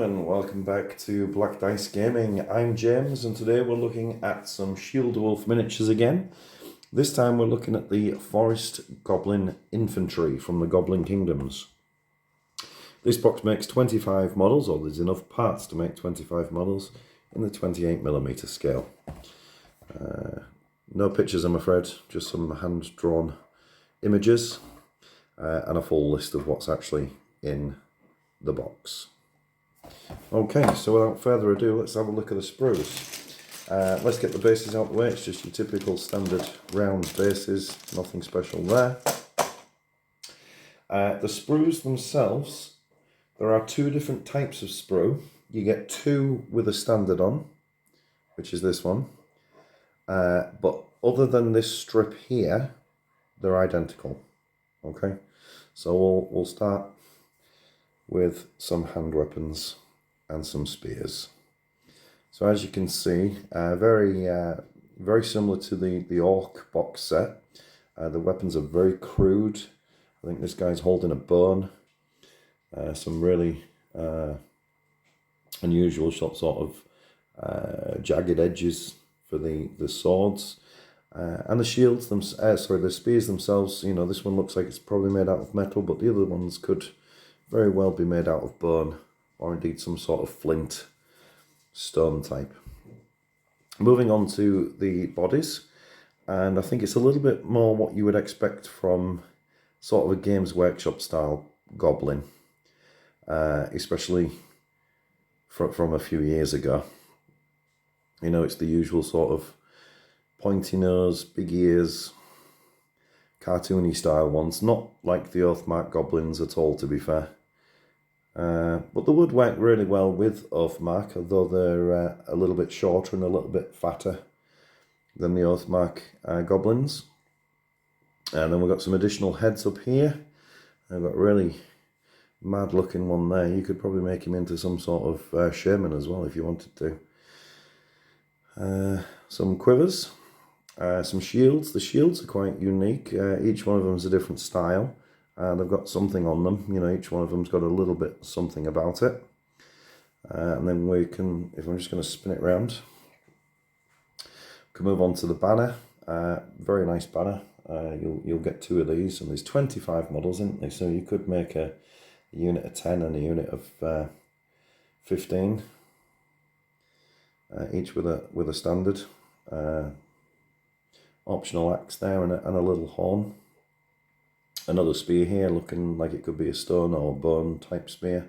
and welcome back to Black Dice Gaming. I'm James and today we're looking at some Shieldwolf miniatures again. This time we're looking at the Forest Goblin Infantry from the Goblin Kingdoms. This box makes 25 models, or there's enough parts to make 25 models in the 28mm scale. No pictures, I'm afraid, just some hand-drawn images and a full list of what's actually in the box. Okay, so without further ado, let's have a look at the sprues. Let's get the bases out of the way. It's just your typical standard round bases, nothing special there. The sprues themselves, there are two different types of sprue. You get two with a standard on, which is this one. But other than this strip here, they're identical. Okay, so we'll start with some hand weapons and some spears. So as you can see, very similar to the Orc box set. The weapons are very crude. I think this guy's holding a bone. Some really unusual sort of jagged edges for the swords. And the shields, the spears themselves, you know, this one looks like it's probably made out of metal, but the other ones could very well be made out of bone, or indeed some sort of flint stone type. Moving on to the bodies, and I think it's a little bit more what you would expect from sort of a Games Workshop style goblin, especially from a few years ago. You know, it's the usual sort of pointy nose, big ears, cartoony style ones, not like the Oathmark goblins at all, to be fair. But they would work really well with Oathmark, although they're a little bit shorter and a little bit fatter than the Oathmark goblins. And then we've got some additional heads up here. I've got a really mad looking one there. You could probably make him into some sort of shaman as well if you wanted to. Some quivers, some shields. The shields are quite unique. Each one of them is a different style. They've got something on them, you know, each one of them's got a little bit something about it. And then we can, if I'm just going to spin it around, we can move on to the banner. Very nice banner. You'll get two of these, and there's 25 models, isn't there? So you could make a unit of 10 and a unit of 15, each with a standard. Optional axe there and a little horn. Another spear here, looking like it could be a stone or bone type spear.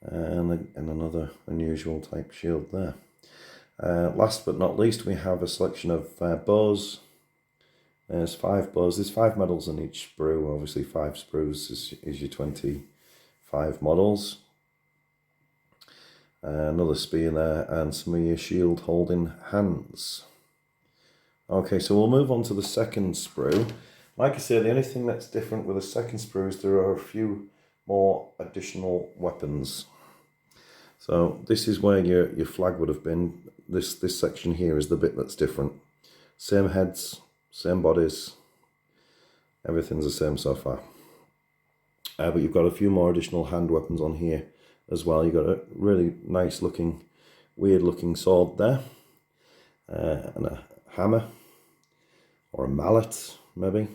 And another unusual type shield there. Last but not least, we have a selection of bows. There's 5 bows. There's 5 medals in each sprue. Obviously 5 sprues is your 25 models. Another spear there, and some of your shield holding hands. Okay, so we'll move on to the second sprue. Like I say, the only thing that's different with the second sprue is there are a few more additional weapons. So this is where your flag would have been. This section here is the bit that's different. Same heads, same bodies, everything's the same so far. But you've got a few more additional hand weapons on here as well. You've got a really nice looking, weird looking sword there, and a hammer, or a mallet maybe.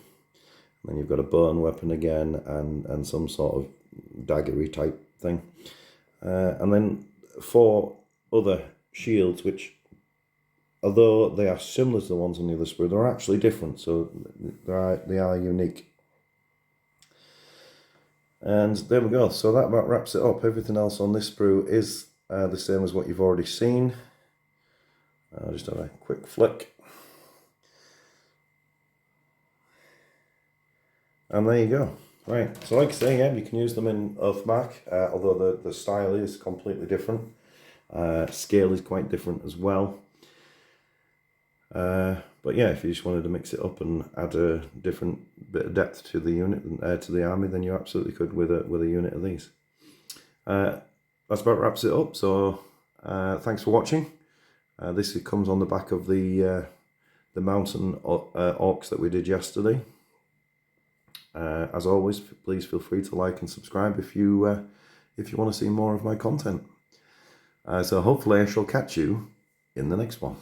And then you've got a bone weapon again, and some sort of daggery type thing. And then 4 other shields, which, although they are similar to the ones on the other sprue, they're actually different, so they are unique. And there we go, so that about wraps it up. Everything else on this sprue is the same as what you've already seen. I'll just have a quick flick. And there you go. Right, so like I say, yeah, you can use them in Oathmark, although the style is completely different. Scale is quite different as well. But yeah, if you just wanted to mix it up and add a different bit of depth to the unit, to the army, then you absolutely could with a unit of these. That's about wraps it up. So thanks for watching. This comes on the back of the mountain orcs that we did yesterday. As always, please feel free to like and subscribe if you if you want to see more of my content. So hopefully I shall catch you in the next one.